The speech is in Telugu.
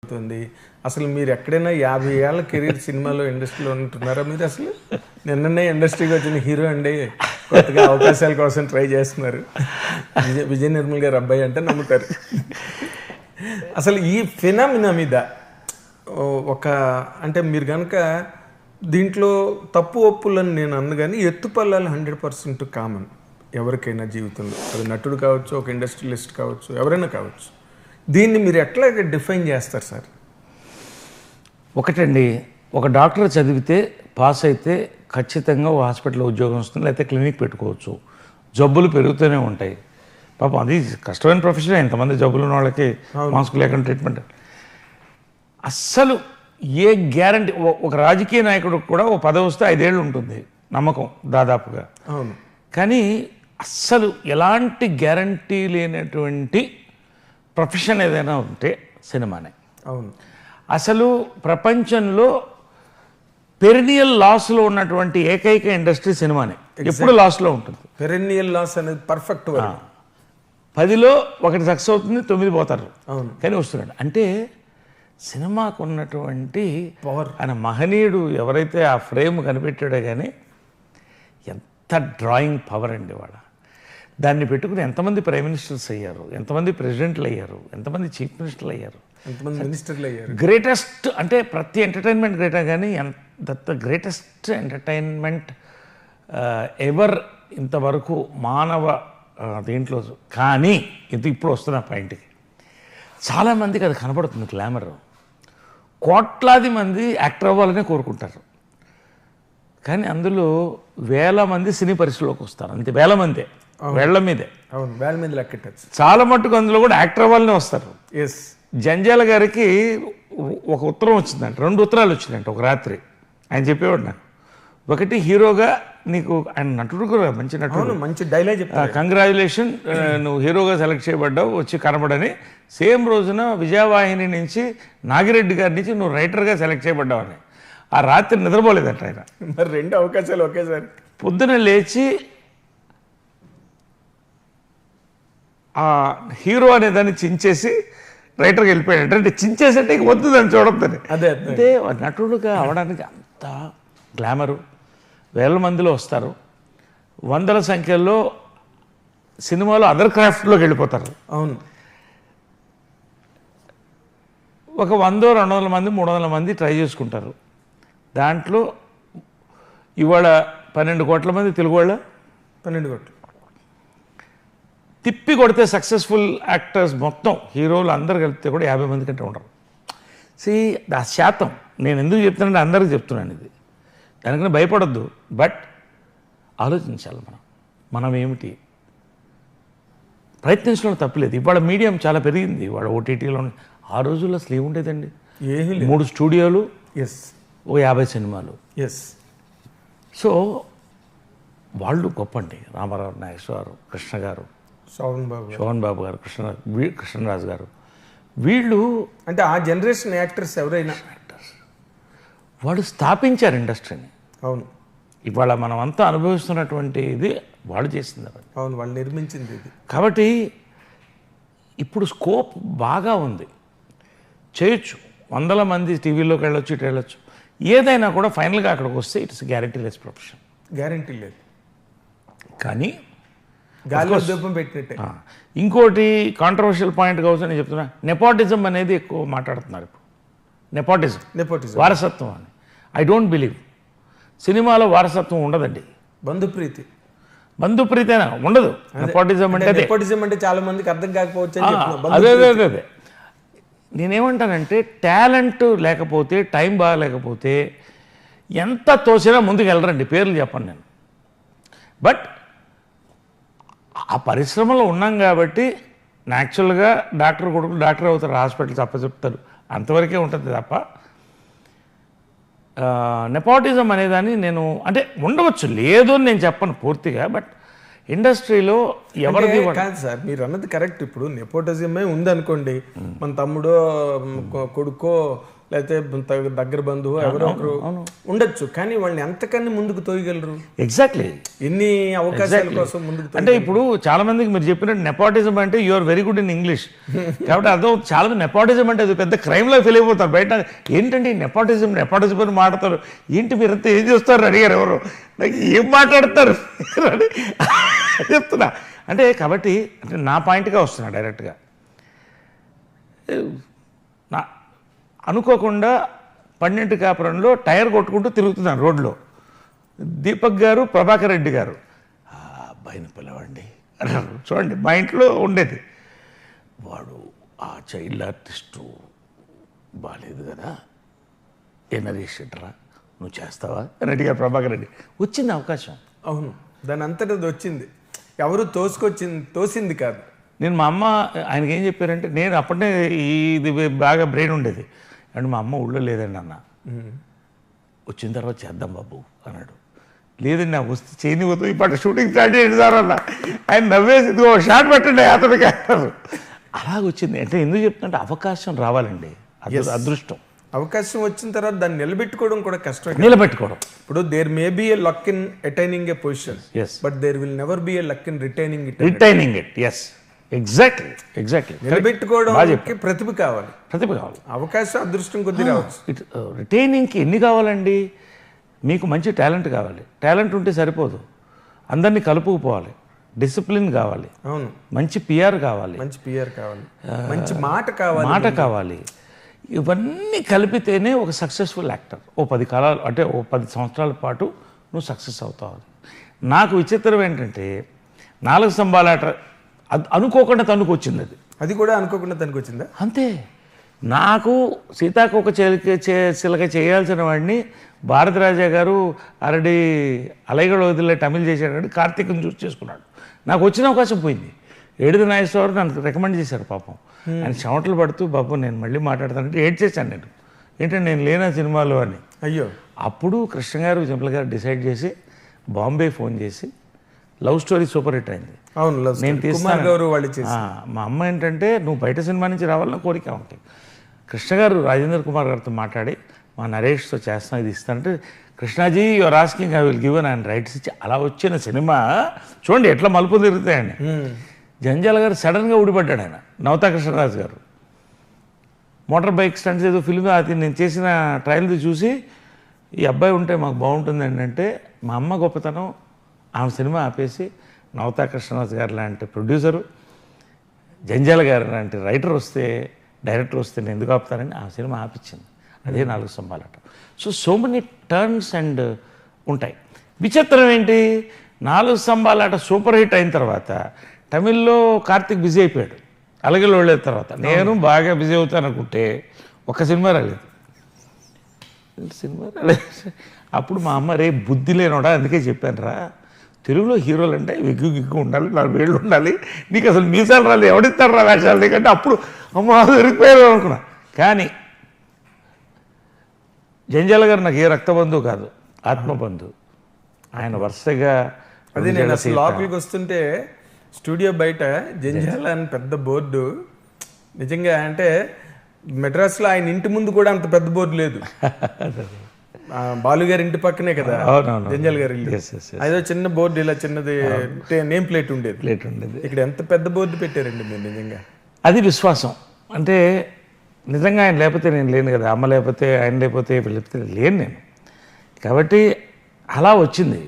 అవుతుంది. అసలు మీరు ఎక్కడైనా 50 ఏళ్ళ కెరీర్ సినిమాలో ఇండస్ట్రీలో ఉంటున్నారా మీరు? అసలు నిన్ననే ఇండస్ట్రీకి వచ్చిన హీరో అండి, కొత్తగా అవకాశాల కోసం ట్రై చేస్తున్నారు. విజయ నిర్మల్ గారు అబ్బాయి అంటే నమ్ముతారు. అసలు ఈ ఫినామినా మీద ఒక అంటే మీరు కనుక దీంట్లో తప్పు ఒప్పులని నేను అందుకని ఎత్తుపల్లాలు 100% కామన్ ఎవరికైనా జీవితంలో. అది నటుడు కావచ్చు, ఒక ఇండస్ట్రియలిస్ట్ కావచ్చు, ఎవరైనా కావచ్చు. దీన్ని మీరు ఎట్లా డిఫైన్ చేస్తారు సార్? ఒకటండి, ఒక డాక్టర్ చదివితే పాస్ అయితే ఖచ్చితంగా ఓ హాస్పిటల్లో ఉద్యోగం వస్తుంది, లేకపోతే క్లినిక్ పెట్టుకోవచ్చు. జబ్బులు పెరుగుతూనే ఉంటాయి. పాపం అది కష్టమైన ప్రొఫెషన్. ఎంతమంది జబ్బులు ఉన్న వాళ్ళకి మాస్క్ లేకుండా ట్రీట్మెంట్. అస్సలు ఏ గ్యారంటీ, ఒక రాజకీయ నాయకుడు కూడా ఓ పదవి వస్తే 5 ఏళ్ళు ఉంటుంది నమ్మకం దాదాపుగా. అవును. కానీ అస్సలు ఎలాంటి గ్యారంటీ లేనటువంటి ప్రొఫెషన్ ఏదైనా ఉంటే సినిమానే. అవును. అసలు ప్రపంచంలో పెరినియల్ లాస్లో ఉన్నటువంటి ఏకైక ఇండస్ట్రీ సినిమానే. ఎప్పుడు లాస్లో ఉంటుంది. పెరినియల్ లాస్ అనేది పర్ఫెక్ట్. 10లో 1 సక్సెస్ అవుతుంది, 9 పోతారు. అవును. కానీ వస్తున్నాడు అంటే సినిమాకు ఉన్నటువంటి పవర్. ఆయన మహనీయుడు ఎవరైతే ఆ ఫ్రేమ్ కనిపెట్టాడో కానీ ఎంత డ్రాయింగ్ పవర్ అండి వాడ. దాన్ని పెట్టుకుని ఎంతమంది ప్రైమ్ మినిస్టర్స్ అయ్యారు, ఎంతమంది ప్రెసిడెంట్లు అయ్యారు, ఎంతమంది చీఫ్ మినిస్టర్లు అయ్యారు, ఎంతమంది మినిస్టర్లు అయ్యారు. గ్రేటెస్ట్ అంటే ప్రతి ఎంటర్టైన్మెంట్ గ్రేటా కానీ ద గ్రేటెస్ట్ ఎంటర్టైన్మెంట్ ఎవర్ ఇంతవరకు మానవ దీంట్లో. కానీ ఇప్పుడు వస్తున్న పాయింట్కి చాలామందికి అది కనబడుతుంది గ్లామర్. కోట్లాది మంది యాక్టర్ అవ్వాలనే కోరుకుంటారు. కానీ అందులో వేల మంది సినీ పరిశ్రమలోకి వస్తారు. అంతే, వేల మందే, వేళ్ల మీదే. అవును, వేల మీద లెక్కెట్టచ్చు. చాలా మట్టుకు అందులో కూడా యాక్టర్ అవ్వాలనే వస్తారు. ఎస్. జంజాల గారికి ఒక ఉత్తరం వచ్చిందంట, 2 ఉత్తరాలు వచ్చిందంట ఒక రాత్రి. ఆయన చెప్పేవాడు నాకు, ఒకటి హీరోగా నీకు, ఆయన నటుడు కూడా మంచి నటుడు, మంచి డైలాగ్ చెప్తారు, కంగ్రాచులేషన్ నువ్వు హీరోగా సెలెక్ట్ చేయబడ్డావు, వచ్చి కనబడని. సేమ్ రోజున విజయవాహిని నుంచి నాగిరెడ్డి గారి నుంచి నువ్వు రైటర్గా సెలెక్ట్ చేయబడ్డావు అని. ఆ రాత్రి నిద్రపోలేదంట ఆయన. మరి 2 అవకాశాలు ఒకేసారి. పొద్దున లేచి ఆ హీరో అనే దాన్ని చించేసి రైటర్కి వెళ్ళిపోయాడు. అంటే చించేసంటే ఇంక వద్దు దాన్ని చూడొద్దని. అదే అంటే నటుడుగా అవడానికి అంత గ్లామరు. వేల మందిలో వస్తారు, వందల సంఖ్యలో సినిమాలో అదర్ క్రాఫ్ట్లోకి వెళ్ళిపోతారు. అవును. ఒక 100-200 మంది 300 మంది ట్రై చేసుకుంటారు. దాంట్లో ఇవాళ 12 కోట్ల మంది తెలుగు వాళ్ళ, 12 కోట్లు తిప్పి కొడితే సక్సెస్ఫుల్ యాక్టర్స్ మొత్తం హీరోలు అందరు కలిపితే కూడా 50 మంది కంటే ఉండరు. ఆ శాతం నేను ఎందుకు చెప్తున్నానంటే అందరికీ చెప్తున్నాను ఇది. దానికన్నా భయపడొద్దు, బట్ ఆలోచించాలి మనం ఏమిటి. ప్రయత్నించడం తప్పలేదు. ఇవాళ మీడియం చాలా పెరిగింది. ఇవాళ ఓటీటీలో ఆ రోజుల్లో అసలు ఏముండేదండి, 3 స్టూడియోలు, ఎస్, ఓ 50 సినిమాలు. ఎస్. సో వాళ్ళు గొప్పండి. రామారావు, నాగేశ్వరరావు, కృష్ణ గారు, శోభన్ బాబు గారు, కృష్ణరాజు గారు, వీళ్ళు అంటే ఆ జనరేషన్ యాక్టర్స్ ఎవరైనా వాళ్ళు స్థాపించారు ఇండస్ట్రీని. అవును. ఇవాళ మనం అంతా అనుభవిస్తున్నటువంటి ఇది వాళ్ళు చేసింది. అవును, వాళ్ళు నిర్మించింది ఇది. కాబట్టి ఇప్పుడు స్కోప్ బాగా ఉంది, చేయొచ్చు. 100 మంది టీవీలోకి వెళ్ళొచ్చు, ఇటు వెళ్ళొచ్చు. ఏదైనా కూడా ఫైనల్గా అక్కడికి వస్తే it's guarantee less profession. Guarantee లేదు. కానీ గాలిలో దీపం పెట్టినట్టే. ఇంకోటి కాంట్రవర్షియల్ పాయింట్ కావచ్చు నేను చెప్తున్నా, నెపోటిజం అనేది ఎక్కువ మాట్లాడుతున్నారు ఇప్పుడు. నెపోటిజం, వారసత్వం అని. I don't believe. సినిమాలో వారసత్వం ఉండదండి. బంధుప్రీతి అయినా ఉండదు. నెపోటిజం అంటే చాలా మందికి అర్థం కాకపోవచ్చు. అదే నేనేమంటానంటే, టాలెంట్ లేకపోతే, టైం బాగాలేకపోతే ఎంత తోసినా ముందుకు వెళ్ళరండి. పేర్లు చెప్పను నేను, బట్ ఆ పరిశ్రమలో ఉన్నాం కాబట్టి యాక్చువల్గా డాక్టర్ కొడుకులు డాక్టర్ అవుతారు, హాస్పిటల్ చెప్తారు, అంతవరకే ఉంటుంది తప్ప నెపోటిజం అనేదాన్ని నేను అంటే ఉండవచ్చు, లేదు అని నేను చెప్పను పూర్తిగా. బట్ ఇండస్ట్రీలో ఎవరిది కాదు సార్, మీరు అన్నది కరెక్ట్. ఇప్పుడు నెపోటిజమే ఉందనుకోండి, మన తమ్ముడో కొడుకో లేకపోతే దగ్గర బంధువు ఎవరో ఒకరు ఉండొచ్చు, కానీ వాళ్ళని ఎంతకన్నా ముందుకు తోయగలరు? ఎగ్జాక్ట్లీ. ఎన్ని అవకాశాల కోసం ముందుకు అంటే ఇప్పుడు చాలా మందికి మీరు చెప్పినట్టు నెపోటిజం అంటే you are very good in English కాబట్టి అర్థం. చాలా మంది నెపోటిజం అంటే అది పెద్ద క్రైమ్లో ఫెయిల్ అయిపోతారు బయట. ఏంటంటే నెపోటిజం అని మాట్లాడతారు. ఏంటి మీరంతా ఏం చేస్తారు అడిగారు ఎవరు, నాకు ఏం మాట్లాడతారు అని చెప్తున్నా. అంటే కాబట్టి అంటే నా పాయింట్గా వస్తున్నా డైరెక్ట్గా. నా అనుకోకుండా 12 కాపురంలో టైర్ కొట్టుకుంటూ తిరుగుతున్నాను రోడ్లో. దీపక్ గారు, ప్రభాకర్ రెడ్డి గారు "ఆ అబ్బాయిని పిలవండి" అన్నారు. చూడండి, మా ఇంట్లో ఉండేది. వాడు ఆ చైల్డ్ ఆర్టిస్టు బాగాలేదు కదా, ఏ నరేష్ రా నువ్వు చేస్తావా అని అడిగారు ప్రభాకర్ రెడ్డి. వచ్చింది అవకాశం. అవును, దాని అంతటా అది వచ్చింది, ఎవరు తోసింది కాదు. నేను మా అమ్మ ఆయనకి ఏం చెప్పారంటే, నేను అప్పటినే ఇది బాగా బ్రెయిన్ ఉండేది. అండ్ మా అమ్మ ఊళ్ళో లేదండి అన్న, వచ్చిన తర్వాత చేద్దాం బాబు అన్నాడు. లేదండి నాకు వస్తే చేయనివ్వదు, ఇప్పుడు షూటింగ్ స్టార్ట్ చేయండి సార్ అన్న. ఆయన నవ్వేసి ఇదిగో షాట్ పెట్టండి అతడికి అన్నారు. అలాగొచ్చింది. అంటే ఎందుకు చెప్తుంటే అవకాశం రావాలండి, అదృష్టం. అవకాశం వచ్చిన తర్వాత దాన్ని నిలబెట్టుకోవడం కూడా కష్టం. నిలబెట్టుకోవడం. ఇప్పుడు there may be a luck in attaining a position, but there will never be a luck in retaining it. Yes, exactly. నిలబెట్టుకోవడానికి ప్రతిభ కావాలి. అవకాశం అదృష్టం కొద్ది రావచ్చు. రిటైనింగ్కి ఎన్ని కావాలండి? మీకు మంచి టాలెంట్ కావాలి. టాలెంట్ ఉంటే సరిపోదు, అందరినీ కలుపుకుపోవాలి, డిసిప్లిన్ కావాలి, అవును, మంచి పిఆర్ కావాలి, మంచి మాట కావాలి. ఇవన్నీ కలిపితేనే ఒక సక్సెస్ఫుల్ యాక్టర్. ఓ 10 కాలాలు అంటే ఓ 10 సంవత్సరాల పాటు నువ్వు సక్సెస్ అవుతావు. నాకు విచిత్రం ఏంటంటే 4 స్తంభాలాట అనుకోకుండా తనకు వచ్చింది. అది కూడా అనుకోకుండా తనకు వచ్చిందా? అంతే. నాకు సీతాకోక చిలక చేయాల్సిన వాడిని భారతరాజా గారు ఆల్రెడీ అలైగడ వదిలే తమిళ్ చేశాడు, కార్తీక్ని చూసి చేసుకున్నాడు. నాకు వచ్చిన అవకాశం పోయింది. ఏడుది నాగేశ్వరరావు నన్ను రికమెండ్ చేశారు. పాపం ఆయన చెమటలు పడుతూ, బాబు నేను మళ్ళీ మాట్లాడతానంటే ఏడ్ చేశాను నేను. ఏంటంటే నేను లేనా సినిమాలో అని. అయ్యో. అప్పుడు కృష్ణ గారు, జంపల్ గారు డిసైడ్ చేసి బాంబే ఫోన్ చేసి లవ్ స్టోరీ సూపర్ హిట్ అయింది. నేను తీస్తాను. మా అమ్మ ఏంటంటే నువ్వు బయట సినిమా నుంచి రావాలన్న కోరిక ఉంటాయి. కృష్ణ గారు రాజేంద్ర కుమార్ గారితో మాట్లాడి మా నరేష్తో చేస్తాను, ఇది ఇస్తానంటే, Krishnaji your asking I will give ఆయన రైట్స్ ఇచ్చి అలా వచ్చిన సినిమా చూడండి ఎట్లా మలుపు తిరుగుతాయండి. జంజాల గారు సడన్గా ఊడిపడ్డాడు. ఆయన నవతా కృష్ణరాజు గారు మోటార్ బైక్ స్టంట్స్ ఏదో ఫిల్మ్, అది నేను చేసిన ట్రయల్ది చూసి ఈ అబ్బాయి ఉంటే మాకు బాగుంటుందండి అంటే, మా అమ్మ గొప్పతనం, ఆమె సినిమా ఆపేసి నవతా కృష్ణరాజు గారు లాంటి ప్రొడ్యూసరు, జంజాల గారు లాంటి రైటర్ వస్తే, డైరెక్టర్ వస్తే నేను ఎందుకు ఆపుతానని ఆ సినిమా ఆపించింది. అదే 4 స్తంభాలాట. సో మెనీ టర్న్స్ అండ్ ఉంటాయి. విచిత్రం ఏంటి, 4 స్తంభాలాట సూపర్ హిట్ అయిన తర్వాత తమిళ్లో కార్తీక్ బిజీ అయిపోయాడు. అలాగే వెళ్ళిన తర్వాత నేను బాగా బిజీ అవుతాను అనుకుంటే ఒక్క సినిమా రాలేదు. అప్పుడు మా అమ్మ రే బుద్ధి లేనోడా, అందుకే చెప్పాను రా, తెలుగులో హీరోలు అంటే విగ్గు ఉండాలి, 4 వేళ్ళు ఉండాలి, నీకు అసలు మీసాలు రాలేదు, ఎవడిస్తాడు రా వేషాలు నీకంటే. అప్పుడు అమ్మ దొరికిపోయారు అనుకున్నా. కానీ జంజాల గారు నాకు ఏ రక్తబంధువు కాదు, ఆత్మబంధువు. ఆయన వరుసగా అది నేను అసలు లోపలికి వస్తుంటే స్టూడియో బయట జంజాల అని పెద్ద బోర్డు, నిజంగా అంటే మెడ్రాస్లో ఆయన ఇంటి ముందు కూడా అంత పెద్ద బోర్డు లేదు. బాలుగారి ఇంటి పక్కనే కదా జంజాల గారి ఇల్లు. అదో చిన్న బోర్డు, ఇలా చిన్నది నేమ్ ప్లేట్ ఉండేది. ఇక్కడ ఎంత పెద్ద బోర్డు పెట్టారండి మీరు. నిజంగా అది విశ్వాసం. అంటే నిజంగా ఆయన లేకపోతే నేను లేను కదా, అమ్మ లేకపోతే, ఆయన లేకపోతే, లేకపోతే లేను నేను. కాబట్టి అలా వచ్చింది.